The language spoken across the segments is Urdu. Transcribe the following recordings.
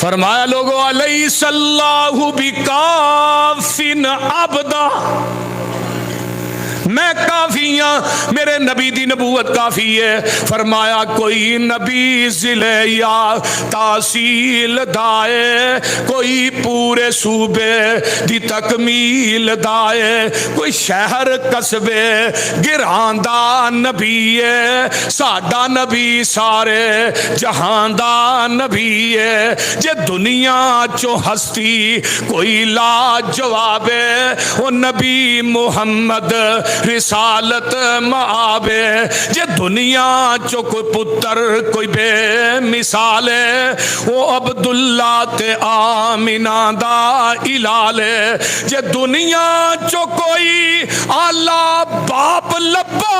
فرمایا لوگو الیس اللہ بکافٍ عبدا، میں کافی ہاں، میرے نبی دی نبوت کافی ہے۔ فرمایا کوئی نبی ضلع یا تحصیل دائے، کوئی پورے صوبے دی تکمیل دائے، کوئی شہر قصبے گران دا نبی ہے، ساڈا نبی سارے جہان دا نبی ہے۔ جے دنیا چو ہستی کوئی لا جواب ہے، وہ نبی محمد رسالت معابے۔ جے دنیا چو کوئی پتر کوئی بے مثال ہے، وہ عبداللہ تے آمینہ دا الال ہے۔ جے دنیا چو کوئی آلہ باپ لبا،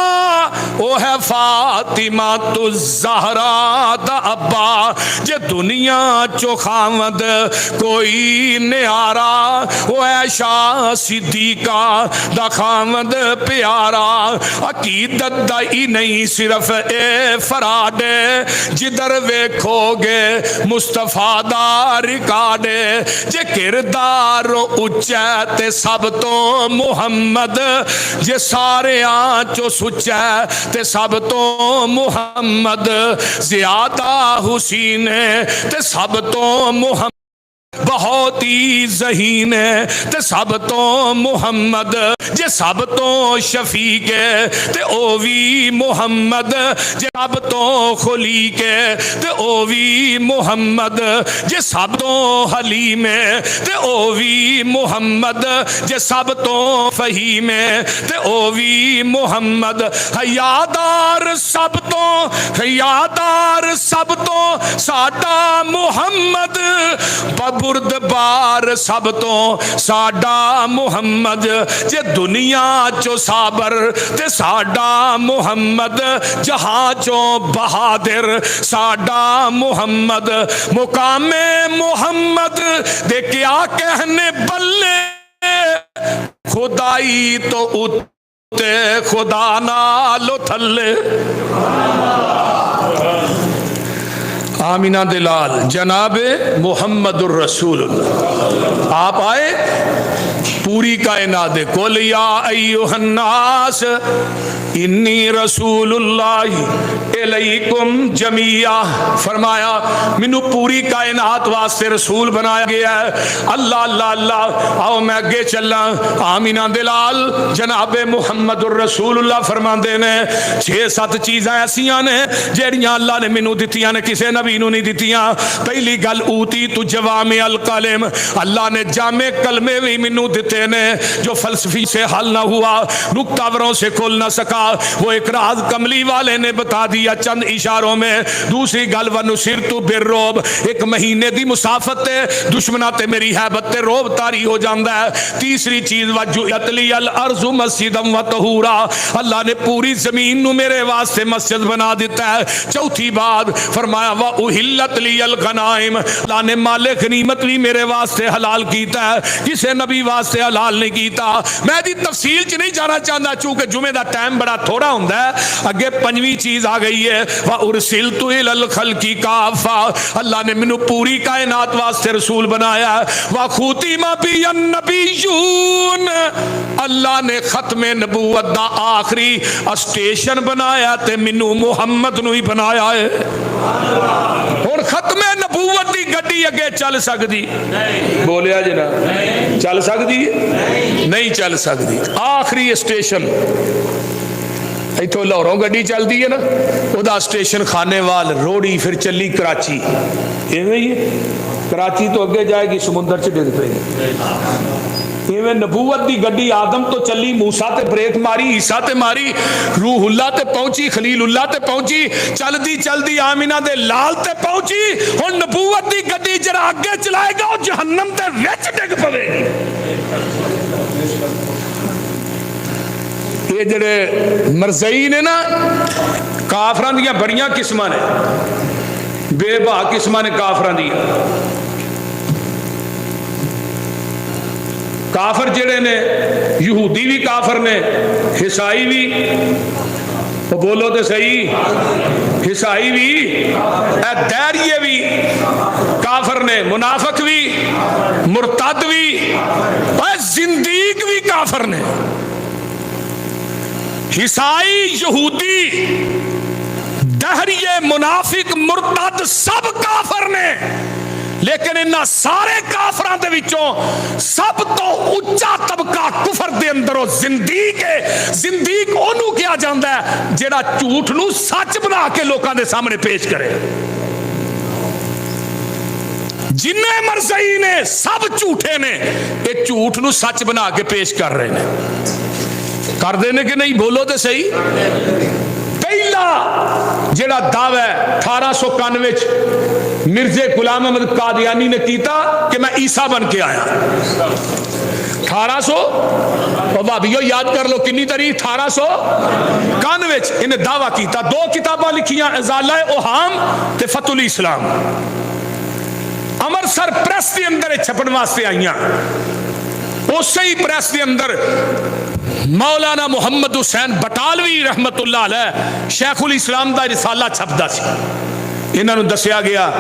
وہ ہے فاطمہ الزہرا دا ابا۔ جے دنیا چو خامد کوئی نیارا، وہ ہے شاہ صدیقہ دا خامد پیارا۔ عقیدت دا ہی نہیں صرف اے فراڈے، جدھر ویکھو گے مصطفیٰ دا ریکارڈے۔ جے کردار اچا تے سب تو محمد، جے سارے آنچو سچا تے سب تو محمد، زیادہ حسین تے سب تو محمد، بہت ہی ذہین ہے تے سب تو محمد، جے سب تو شفیق ہے تے او وی محمد، جے سب تو خلیق ہے تے او وی محمد، جے سب تو حلیم ہے تے او وی محمد، جے سب تو فہیم ہے تے او وی محمد۔ حیادار سب تو، حیادار سب تو ساڈا محمد، بردبار سب تو ساڈا محمد۔ جے دنیا چو صابر تے ساڈا محمد، جہاں چو بہادر ساڈا محمد۔ مقام محمد دے کیا کہنے بلے، خدائی تو اتے خدا نالو تھلے۔ آمینہ دلال جناب محمد الرسول اللہ، آپ آئے پوری کائنات قل یا ایھا الناس انی رسول اللہ الیکم جمیعا۔ فرمایا مینوں پوری کائنات واسطے رسول بنایا گیا ہے۔ اللہ اللہ اللہ، آؤ میں اگے چلا۔ آمینہ دلال جناب محمد الرسول اللہ فرماندے نے 6-7 چیزاں ایسیاں نے جیڑیاں اللہ نے مینوں دتیاں نے، کسے نبی نوں نہیں دتیاں۔ پہلی گل اوتی تو جوامع الکلم، اللہ نے جامع کلمے بھی مینوں دتے نے جو فلسفی سے حل نہ ہوا، نکتاوروں سے کھل نہ سکا، وہ ایک راز کملی والے نے بتا دیا چند اشاروں میں۔ دوسری گل وَنُصِرْتُ بِالرُّعْبِ، ایک مہینے دی مسافت تے دشمناں تے میری ہیبت تے روب طاری ہو جاندا ہے۔ تیسری چیز وَجُعِلَتْ لِيَ الْأَرْضُ مَسْجِدًا وَطَہُورًا، اللہ نے پوری زمین نو میرے واسطے مسجد بنا دیتا ہے۔ چوتھی بات فرمایا وَأُحِلَّتْ لِيَ الْغَنَائِمُ، اللہ نے مال غنیمت بھی میرے واسطے حلال کیتا ہے، کسے نبی واسطے حلال نہیں کیتا۔ میں دی تفصیل چ نہیں جانا چاہتا چونکہ جمعے دا ٹائم بڑا تھوڑا ہوندا ہے۔ اگے پنجویں چیز آ گئی ہے وَأُرْسِلْتُ إِلَى الْخَلْقِ كَافَّةً، اللہ نے مینوں پوری کائنات واسطے رسول بنایا ہے۔ وَخُتِمَ بِيَ النَّبِيُّونَ، اللہ نے ختم نبوت دا آخری اسٹیشن بنایا تے مینوں محمد نو ہی بنایا ہے۔ ہن ختم نبوت دی گڈی اگے چل سکدی؟ بولیا جناب، چل سکدی؟ نہیں چل سکدی۔ آخری اسٹیشن ایتھوں لاہوروں گڈی چلدی ہے نا، وہ دا اسٹیشن خانے وال روڑی، پھر چلی کراچی، ایویں ہی کراچی تو اگے جائے گی سمندر چ ڈگ پے گی۔ ایویں نبوت دی گڈی آدم تو چلی، موسیٰ تے بریک ماری، عیسیٰ تے ماری، روح اللہ تے پہنچی، خلیل اللہ تے پہنچی، چلدی چلدی آمینہ دے لال تے پہنچی۔ ہن نبوت دی گڈی جڑا اگے چلائے گا وہ جہنم تے وچ ڈگ پوے گی۔ یہ جڑے مرزئی نے نا، کافران دیاں بڑیاں قسماں نے، بے بہا قسماں نے کافران دیاں۔ کافر جڑے نے یہودی بھی کافر نے، عیسائی بھی، وہ بولو تے صحیح، عیسائی بھی دیریے بھی کافر نے, منافق بھی, مرتد بھی, اور زندیق بھی کافر نے. عیسائی, یہودی, دہریے, منافق, مرتد سب کافر نے. لیکن انہاں سارے کافراں دے وچوں سب تو اچا طبقہ کفر دے اندر او زندیق ہے. زندیق اونوں کیا جاندا ہے جیڑا جھوٹ نو سچ بنا کے لوکاں دے سامنے پیش کرے. جنہیں مرزئی نے سب جھوٹے نے, یہ جھوٹ نو سچ بنا کے پیش کر رہے ہیں. کر دینے کہ نہیں؟ بولو تو صحیح. پہلا جڑا دعوی 1891 مرزا غلام احمد قادیانی نے کیتا کہ میں عیسیٰ بن کے آیا. 1800 بھابیو یاد کر لو کنی تاریخ, 1891 انہیں دعویٰ کیتا. 2 کتاباں لکھیاں, ازالہ اوہام تے فتح الاسلام. امرسر پریس دے اندر چھپن واسطے آئیاں. اسی ہی پریس دے اندر مولانا محمد حسین بٹالوی رحمت اللہ علیہ شیخ الاسلام دا رسالہ چھپدا سی. انہاں نوں دسیا گیا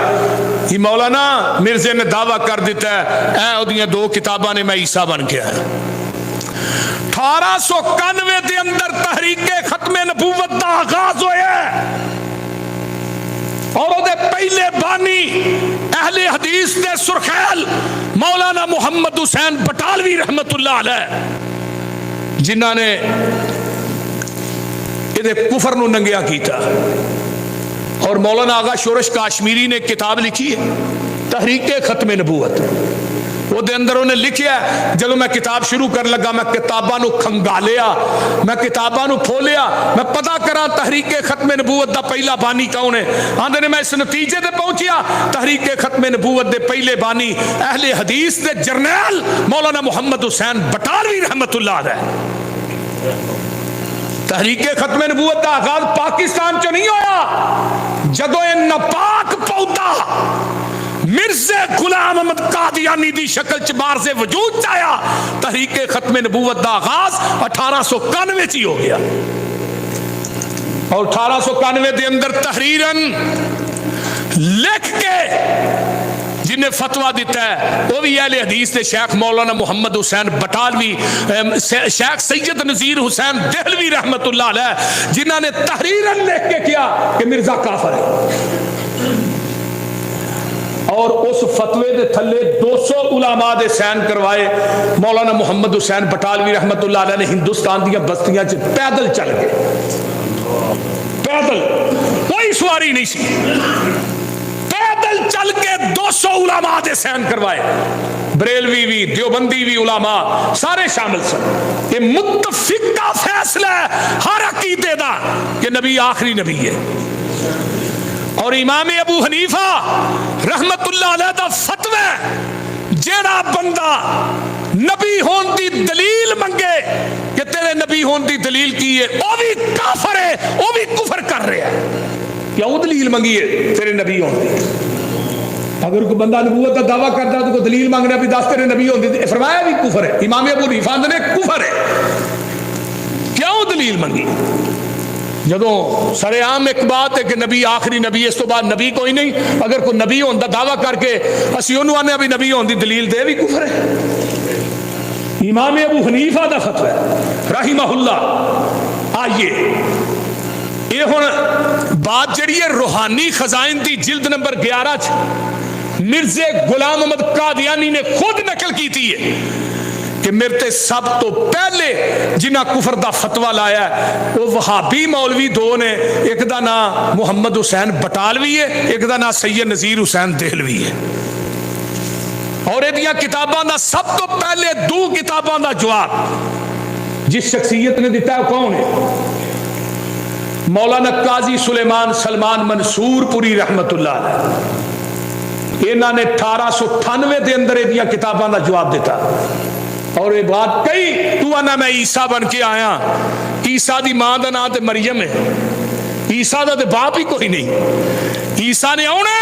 یہ مولانا مرزے نے دعویٰ کر دیتا ہے اے اودیاں 2 کتاباں نے میں عیسیٰ بن کے آیا. 1891 دے اندر تحریک ختم نبوت دا آغاز ہویا ہے, اور وہ پہلے بانی اہل حدیث دے سرخیل مولانا محمد حسین بٹالوی رحمت اللہ علیہ, جنہاں نے یہ کفر نو ننگیا کیتا. اور مولانا آغا شورش کاشمیری نے کتاب لکھی ہے تحریک ختم نبوت. وہ دے اندر انہیں لکھیا ہے, جب میں کتاب شروع کر لگا میں کتاباں نو کھنگالیا, میں کتاباں نو پھولیا, میں پتہ کرا تحریک ختم نبوت دا پہلا بانی کون ہے. آندے نے میں اس نتیجے تے پہنچیا تحریک ختم نبوت دے پہلے بانی اہل حدیث دے جرنیل مولانا محمد حسین بٹالوی رحمت اللہ علیہ. تحریک ختم نبوت دا آغاز پاکستان چ نہیں ہویا. جدو یہ ناپاک پودا مرزا غلام احمد قادیانی دی شکل چ بارز وجود چایا, تحریک ختم نبوت دا آغاز 1891 چ ہی ہو گیا. اور 1891 دے اندر تحریرن لکھ کے جنہیں فتویٰ دیتا ہے وہ بھی اہل حدیث دے شیخ مولانا محمد حسین بٹالوی, شیخ سید نذیر حسین دہلوی رحمت اللہ علیہ, جنہوں نے تحریرن لکھ کے کیا کہ مرزا کافر ہے. اور اس فتوے دے تھلے 200 علماء دے سین کروائے. مولانا محمد حسین بٹالوی رحمت اللہ علیہ نے ہندوستان دیا بستیاں چ پیدل چل گئے, پیدل, کوئی سواری نہیں سی, پیدل چل کے 200 علماء دے سین کروائے. بریلوی بھی, دیوبندی بھی علماء سارے شامل سن. یہ متفقہ فیصلہ ہے ہر عقیدے دا کہ نبی آخری نبی ہے. اور امام ابو حنیفہ رحمت اللہ علیہ دا فتوی جیڑا بندہ نبی ہون دی دلیل منگے کہ تیرے نبی ہون دی دلیل کی ہے, وہ بھی کافر ہے, وہ بھی کفر کر رہے ہیں. کیوں دلیل منگی ہے تیرے نبی ہون دی؟ اگر کوئی بندہ نبوت کا دعویٰ کرتا ہے تو کوئی دلیل مانگنا بھی 10 تیرے نبی ہون دی, فرمایا بھی کفر ہے. امام ابو حنیفہ نے کفر ہے. کیوں دلیل منگی؟ جدوں سر عام ایک بات ہے کہ نبی آخری نبی, اس تو بعد نبی کوئی نہیں. اگر کوئی نبی ہون دا دعویٰ کر کے اسی انہوں آنے ابھی نبی ہون دی دلیل دے بھی کفر ہے. امام ابو حنیفہ دا فتوی رحمہ اللہ. آئیے یہ ہن بات جڑی ہے روحانی خزائن دی جلد نمبر 11 مرزا غلام احمد قادیانی نے خود نقل کی تھی ہے کہ میرے تے سب تو پہلے جنہ کفر دا فتویٰ لایا ہے وہ وہابی مولوی 2 نے. ایک دا نام محمد حسین بٹالوی ہے, ایک دا نام سید نذیر حسین دہلوی ہے. اور یہ کتاباں دا سب تو پہلے 2 کتاباں دا جواب جس شخصیت نے دیتا ہے کون ہے؟ مولانا قاضی سلیمان سلمان منصور پوری رحمت اللہ علیہ. انہوں نے 1898 دے اندر یہ کتاباں دا جواب دیتا. اور یہ بات کئی تو آنا میں عیسیٰ بن کے آیا. عیسیٰ دی ماں دا نام تے مریم ہے, عیسیٰ دا تے باپ ہی کوئی نہیں. عیسیٰ نے آنا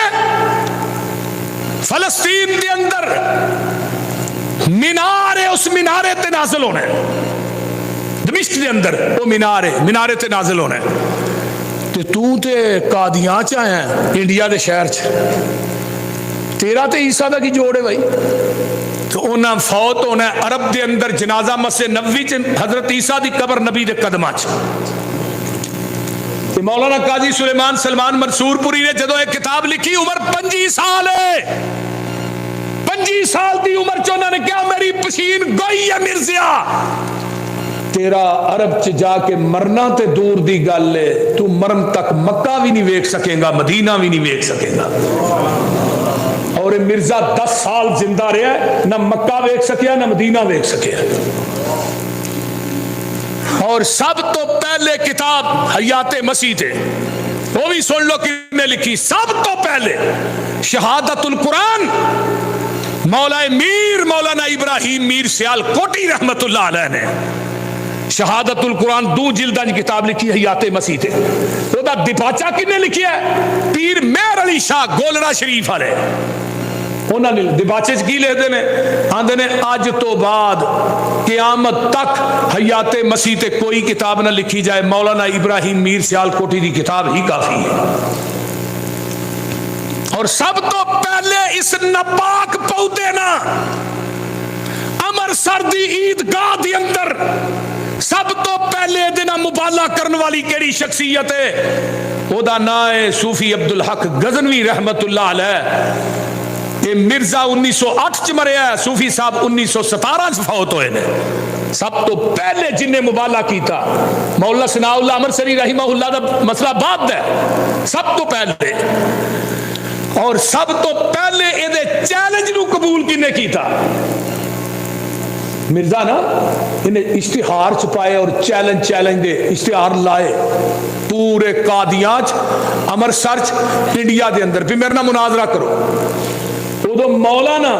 فلسطین دے اندر مینار ہے, اس مینارے تے نازل ہونا ہے. دمشق دے اندر وہ مینار ہے, مینارے تے نازل ہونا ہے. تو تے قادیاں چ آیا انڈیا دے شہر چ، تیرا تے عیسیٰ دا کی جوڑ ہے بھائی؟ تو انہاں فوت ہونا ہے عرب دے اندر جنازہ مسجد نبوی چ حضرت عیسیٰ دی قبر نبی دے قدماں چ۔ مولانا قاضی سلیمان سلمان منصور پوری نے جدو ایک کتاب لکھی، عمر 25 سال ہے، 25 سال دی عمر چ انہوں نے کیا میری پشین گئی ہے مرزیا، تیرا عرب چ جا کے مرنا تے دور دی گل ہے، تو مرن تک مکہ بھی نہیں ویکھ سکے گا، مدینہ بھی نہیں ویکھ سکے گا۔ اور مرزا 10 سال زندہ رہا ہے، نہ مکہ ویکھ سکیا نہ مدینہ ویکھ سکیا۔ اور سب تو پہلے کتاب حیات مسیح تھے، وہ بھی سن لو کس نے لکھی، سب تو پہلے شہادت القرآن مولانا ابراہیم میر سیال کوٹی رحمت اللہ علیہ نے شہادت القرآن 2 جلداں کتاب لکھی حیات مسیح تے، وہ دا دپاچا کن نے لکھی ہے؟ پیر مہر علی شاہ گولڑا شریف والے، انہوں نے دباچے کی لکھتے ہیں، آندے نے اج تو بعد قیامت تک حیات مسیح تے کوئی کتاب نہ لکھی جائے، مولانا ابراہیم میر سیال کوٹی دی کتاب ہی کافی ہے۔ اور سب تو پہلے اس ناپاک پودے نا امرسر دی عیدگاہ دی اندر سب تو پہلے دن مبالغہ کرن والی کیڑی شخصیت ہے؟ او دا نام ہے صوفی عبدالحق غزنوی رحمت اللہ علیہ۔ یہ مرزا 1908 چ مریا ہے، صوفی صاحب 1917 چ فوت ہوئے نے۔ سب تو پہلے جن نے مبالغہ کیتا مولا ثناء اللہ امرسری رحمہ اللہ دا مسئلہ بعد ہے، سب تو پہلے۔ اور سب تو پہلے یہ چیلنج نو قبول کنے کیتا؟ مرزا نا انہیں اشتہار چھپائے اور چیلنج دے اشتہار لائے پورے قادیاں امرسر انڈیا دے اندر بھی میرے نہ مناظرہ کرو۔ ادو مولانا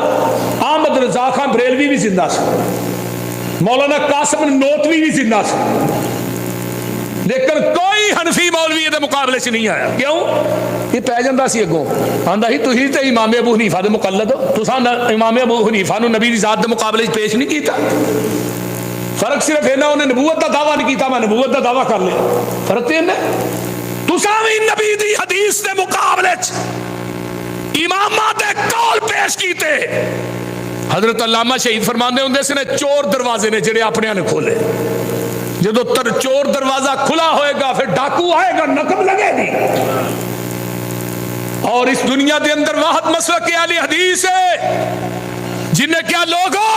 احمد رضا خان بریلوی بھی زندہ سی، مولانا قاسم نوتوی بھی زندہ سی، لیکن کوئی حنفی مولوی دے مقابلے سے نہیں آیا۔ کیوں؟ یہ پہ جاندہ سی اگوں آندا ہی تسی تے امام ابو حنیفہ دے مقلد ہو، تساں امام ابو حنیفہ نو نبی دی ذات دے مقابلے پیش نہیں کیتا۔ فرق صرف ہے نا انہیں نبوت دا دعویٰ نہیں کیتا، میں نبوت دا دعویٰ کر لیا، فرق تے ہے تساں بھی نبی دی حدیث دے مقابلے امامہ دے کول پیش کیتے۔ حضرت علامہ شہید فرماندے ہوندے سے نے چور دروازے نے جڑے اپنے نے کھولے، جدو چور دروازہ کھلا ہوئے گا پھر ڈاکو آئے گا، نقب لگے گی۔ اور اس دنیا دے اندر واحد مسلک اہل حدیث ہے جنہیں کیا لوگوں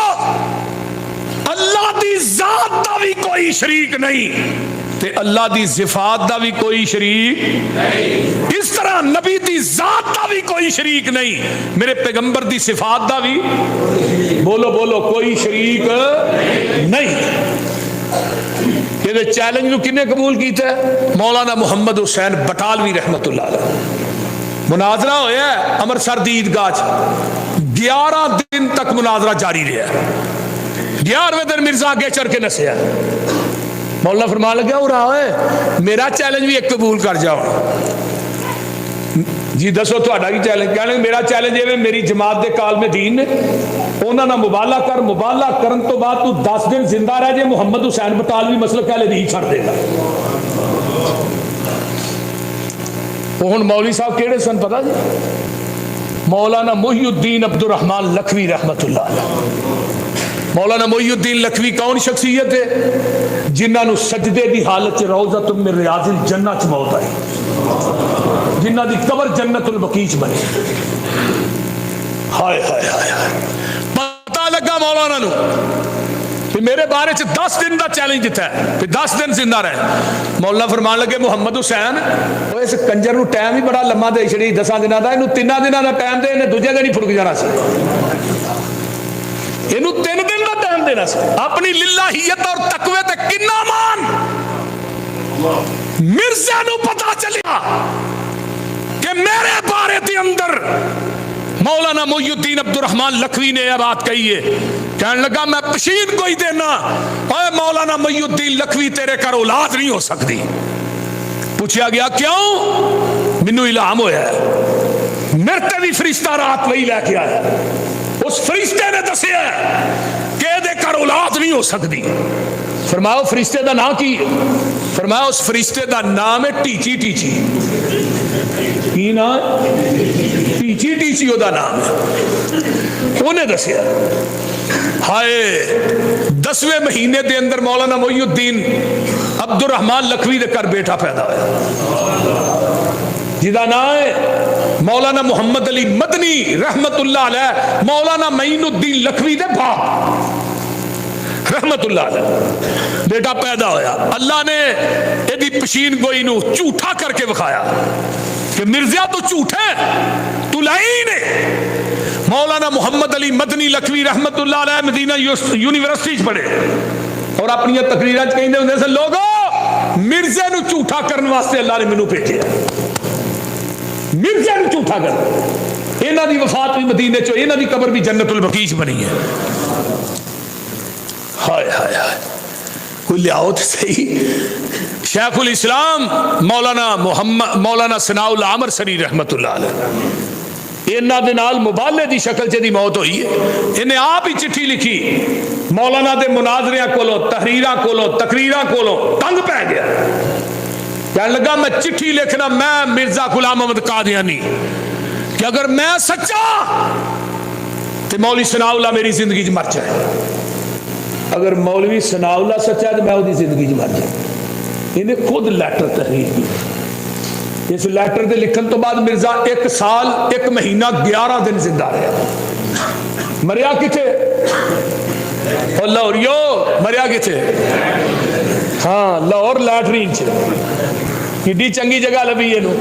اللہ دی ذات دا بھی کوئی شریک نہیں تے اللہ دی صفات دا بھی کوئی شریک نہیں، اس طرح نبی دی ذات دا بھی کوئی شریک نہیں، میرے پیغمبر دی صفات دا بھی بولو کوئی شریک نہیں۔ یہ چیلنج نو کنے قبول کیتا ہے؟ مولانا محمد حسین بٹالوی رحمت اللہ علیہ۔ مناظرہ ہویا ہے امرسر دی عیدگاہ 11 دن تک مناظرہ جاری رہا، 11ویں دن مرزا آگے چڑھ کے نسیا، مولا فرمان لگا ہو رہا ہے میرا چیلنج بھی ایک قبول کر جاؤ۔ جی دسو تہاڈا کی چیلنج؟ کہنے میرا چیلنج ہے میری جماعت دے کالم دین نے انہاں نہ مبالغہ کرن تو بعد تو 10 دن زندہ رہ جے محمد حسین بٹالوی مسلک والے نہیں چھڑ دے گا۔ ہن مولوی صاحب کیڑے سن پتہ جی؟ مولانا محی الدین عبد الرحمن لکھوی رحمت اللہ علیہ۔ مولانا محی الدین لکھوی کون شخصیت ہے؟ جنہاں نو سجدے دی حالت چ روضۃ من ریاض الجنہ چ موت آئی، جنہاں دی قبر جنت البقیع چ بنی۔ ہائے ہائے ہائے، پتہ لگا مولانا نو میرے بارے چ 10 دن دا چیلنج دیتا ہے، پھر 10 دن زندہ رہے۔ مولا فرمان لگے محمد حسین وہ اس کنجر نو ٹائم ہی بڑا لمبا دے چھڑی 10 دنوں دا، اینو 3 دنوں دا ٹائم دے، انہیں دوجے دن ہی پھڑک جانا سی، اینو 3 دن دا ٹائم دینا سی۔ اپنی للہیت اور تقوی تے کنا مان مرزا نو پتہ چلیا کہ میرے بارے دے اندر مولانا محی الدین عبد الرحمن لکھوی نے یہ بات کہی ہے، کہنے لگا میں پشین کوئی دینا، اے مولانا محی الدین لکھوی تیرے کر اولاد نہیں ہو سکتی۔ پوچھا گیا کیوں؟ منو الہام ہویا ہے، مرتے بھی فرشتہ رات وہی لے کے آیا، اس فرشتے نے دسیا ہے کہ دے کر اولاد نہیں ہو سکتی۔ فرماؤ فرشتے دا نام کی؟ فرمایا اس فرشتے دا نام ہے ٹیچی ٹیچی. کی نام؟ ٹیچی ٹیچی وہ نام ہے. انہیں دسیا ہائے 10ویں مہینے دے اندر مولانا محی الدین عبد الرحمان لکھوی دے کر بیٹا پیدا ہوا جدا نام ہے مولانا محمد علی مدنی رحمت اللہ علیہ. مولانا معین الدین لکھوی دے باپ رحمت اللہ علیہ بیٹا پیدا ہویا. اللہ نے ایدی پشین گوئی نو جھوٹا کر کے بکھایا کہ مرزا تو جھوٹے تو لائن ہے. مولانا محمد علی مدنی لکھوی رحمت اللہ علیہ مدینہ یونیورسٹی پڑھے اور اپنی تقریراں کہندے ہوندے سن لوگو مرزا نو جھوٹا کرنے واسطے اللہ نے مینوں بھیجیا. مرزا نو جھوٹا کر انہاں دی وفات بھی مدینے چ انہاں دی قبر بھی جنت البقیع بنی ہے. ہائے ہائے ہائے کوئی لیاؤ تو صحیح. شیخ الاسلام مولانا ثناء اللہ عامر سری رحمت اللہ علیہ انہاں دے نال مبالغے دی شکل چ دی موت ہوئی ہے. انہیں آپ ہی چٹھی لکھی مولانا دے مناظریاں کولو تحریراں کولو تقریراں کولو تنگ پہ گیا. کہنے لگا میں چٹھی لکھنا میں مرزا غلام محمد قادیانی کہ اگر میں سچا تو مولوی ثناء اللہ میری زندگی مر جائے. اگر مولوی ثناء اللہ سچا ہے تو میں وہ زندگی مر جائے. انہیں خود لیٹر تحریر کی. اس لیٹر دے لکھن تو بعد مرزا 1 سال 1 مہینہ 11 دن زندہ رہا. مریا کتھے؟ اور لاہوریو مریا کتھے؟ ہاں لاہور لیٹرین چ. کڈی چنگی جگہ لبھی ہے نو.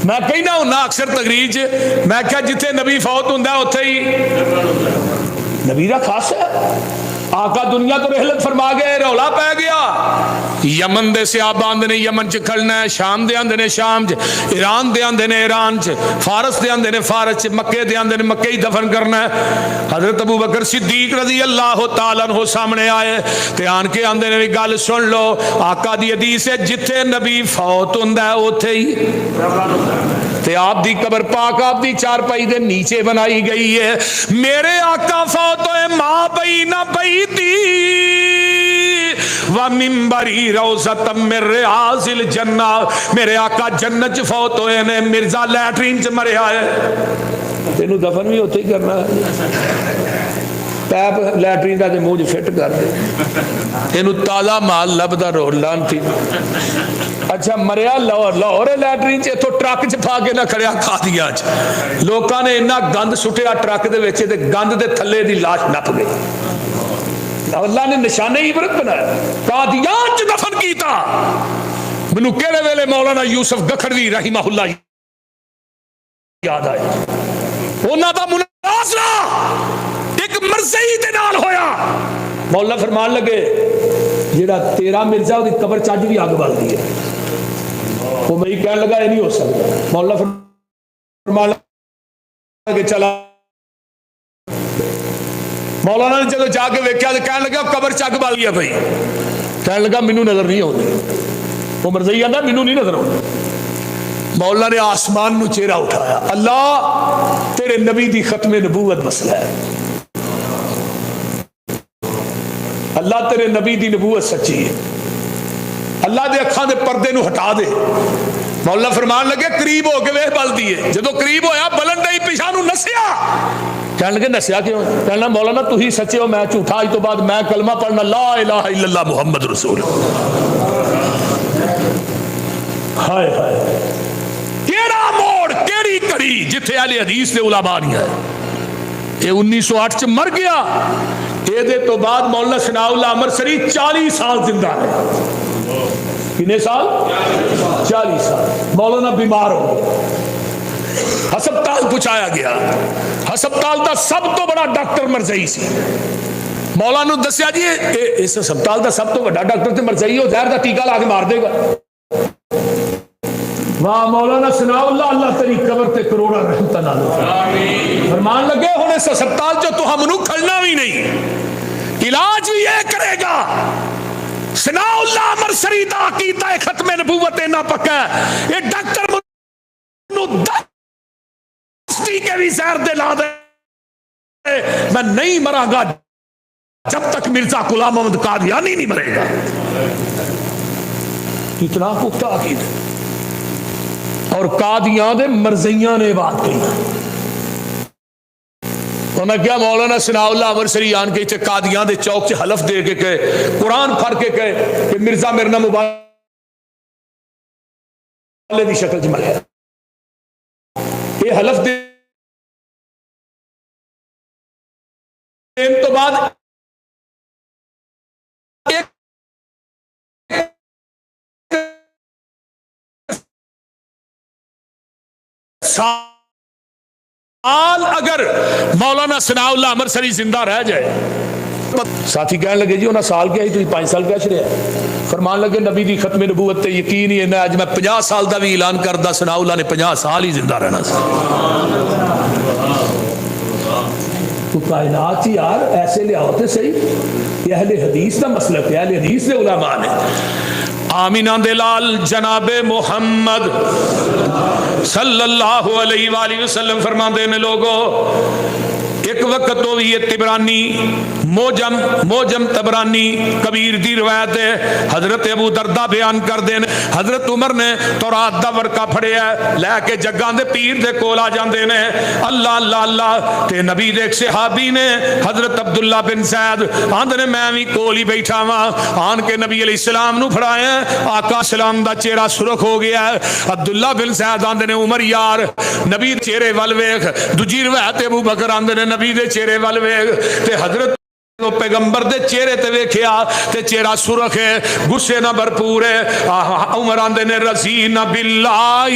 میں کہنا ہوں نا اکثر تقریر چ میں کہا جتھے نبی فوت ہوندا اوتھے ہی نبی دا خاص ہے. آقا دنیا تو رحلت فرما گئے رولا پہ گیا. یمن دے صحابہ آندے نے یمن چ کھڑنا ہے, شام دے آندے نے شام چ, ایران دے آندے نے ایران چ, فارس دے آندے نے فارس چ, مکے دے آندے نے مکے ہی دفن کرنا ہے. حضرت ابو بکر صدیق رضی اللہ تعالیٰ عنہ سامنے آئے تے آن کے آندے نے بھی گل سن لو آقا دی حدیث ہے جتھے نبی فوت ہوندا ہے اوتھے ہی تے آپ دی قبر پاک آپ دی چارپائی دے نیچے بنائی گئی ہے. میرے آقا فوت ہوئے ماں بین بیتی و منبری روضۃ من ریاض الجنہ. میرے آقا جنت چ فوت ہوئے نے, مرزا لیٹرین چ مریا ہے. تینوں دفن بھی ہوتے ہی کرنا ہے. پیپ لیٹرین کا منہ فٹ کر دے تینوں تازہ مال لبدا رو لانتی. اچھا مریا لاہور لیٹرین چ تو ٹرک چ پا کے نہ کھڑیا قادیاں چ. لوکاں نے اتنا گند سٹیا ٹرک دے وچ تے گند دے تھلے دی لاش نپ گئی. اللہ نے نشانے عبرت بنایا. قادیان چ دفن کیتا. مینوں کہڑے ویلے مولانا یوسف گکھڑوی رحمہ اللہ یاد آیا. انہاں دا مناظرہ ایک مرزئی دے نال ہویا. مولا فرمان لگے جیڑا تیرا مرزا دی قبر چج بھی اگ بل دی ہے. وہ میں کہنے لگا یہ نہیں ہو سکتا. مولا فرمان لگے چلا. مولانا نے جب جا کے ویکھیا تو کہنے لگا قبر چگ بل گیا بھائی. کہنے لگا مینوں نظر نہیں آتی. وہ مرزئی آندا مینوں نہیں نظر آتی. مولا نے آسمان نو چہرہ اٹھایا. اللہ تیرے نبی دی ختم نبوت مسئلہ ہے. اللہ تیرے نبی دی نبوت سچی ہے. اللہ دے اکھاں دے پردے نو ہٹا دے. مولا فرمان لگے قریب ہو کے ویکھ بل دیے. جدو قریب ہویا بلن نہیں پیچھے نو نسیا. کہنے لگے نسیا کیوں؟ کہنا مولانا تو ہی سچے ہو میں جھوٹا. آج تو بعد میں کلمہ پڑھنا لا الہ الا اللہ محمد رسول. ہائے ہائے کیڑا موڑ کیڑی کڑی جتھے اہل حدیث دے علماء نہیں آئے. یہ 1908 چ مر گیا. یہ تو بعد مولانا ثناء اللہ عامر سری 40 سال زندہ رہے. کتنے سال؟ 40 سال. مولانا بیمار ہو گئے. ہسپتال پہنچایا گیا. ہسپتال دا سب تو بڑا ڈاکٹر مرزئی سی. مولانا دسیا جی اس ہسپتال دا سب تو بڑا ڈاکٹر تے مرزئی ہو زہر دا ٹیکا لا کے مار دے گا. واہ مولانا ثناء اللہ اللہ تیری قبر تے کروڑا رحمت نال. فرمان لگے ہن اس ہسپتال چ تو ہم نو کھڑنا بھی نہیں, علاج بھی یہ کرے گا. ثناء اللہ عامر سری دا عقیدہ ختم نبوت نہ پکا ہے. یہ ڈاکٹر نو دستی کے بھی زہر دے لا دے میں نہیں مراں گا جب تک مرزا غلام محمد قادیانی نہیں مرے گا. اتنا پختہ عقیدہ. اور قادیاں دے مرزیاں نے بات کی. انہیں کیا مولانا ثناء اللہ امرسری آن کے قادیاں دے چوک سے حلف دے کے کہے, قرآن پڑھ کے کہے کہ مرزا مرنا مبارک دی شکل جمع ہے. یہ حلف دے تو بعد ایک سال اگر مولانا ثناء اللہ امرسری زندہ رہ جائے, ساتھی کہنے لگے جی انہاں سال کیا ہی تو 5 سال کیا چڑھے. فرمان لگے نبی دی ختم نبوت تے یقین ہی ہے, اج میں 50 سال دا بھی اعلان کردا ثناء اللہ نے 50 سال ہی زندہ رہنا سی. تو کائنات ہی یار ایسے لے آؤ تے صحیح. یہ اہل حدیث دا مسلک ہے, اہل حدیث دے علماء نے. آمینہ دلال جناب محمد صلی اللہ علیہ وآلہ وسلم فرماندے نے لوگوں, ایک وقت تو یہ تبرانی موجم تبرانی کبیر دی روایت ہے. حضرت ابو دردہ بیان کر دین, حضرت عمر نے تورات دا ورقہ پھڑیا ہے, لے کے جگاں دے پیر دے کول آ جاندے نے, اللہ اللہ اللہ تے نبی دے ایک صحابی نے حضرت عبداللہ بن زید آندے نے میں بھی کول ہی بیٹھا وا, آن کے نبی علیہ السلام نو پھڑایا, آقا سلام دا چہرہ سرخ ہو گیا ہے. عبداللہ بن زید آندے نے عمر یار نبی چہرے ول ویکھ. دوجی روایت ابو بکر آندے نے نبی دے چہرے ول ویکھ, تے حضرت پیغمبر دے چہرے تے ویکھیا تے چہرہ سرخ ہے, غصے نہ بھرپور ہے. عمر آندے نے رضینا باللہ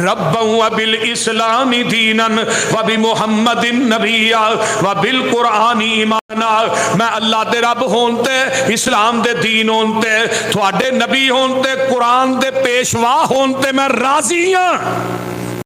ربا وبالاسلام دینا وبمحمد نبیا وبالقرآن ایمانا. میں اللہ دے رب ہونتے, اسلام دے دین ہونتے, تھوڑے نبی ہونتے, قرآن دے پیشوا ہونتے میں راضی ہاں.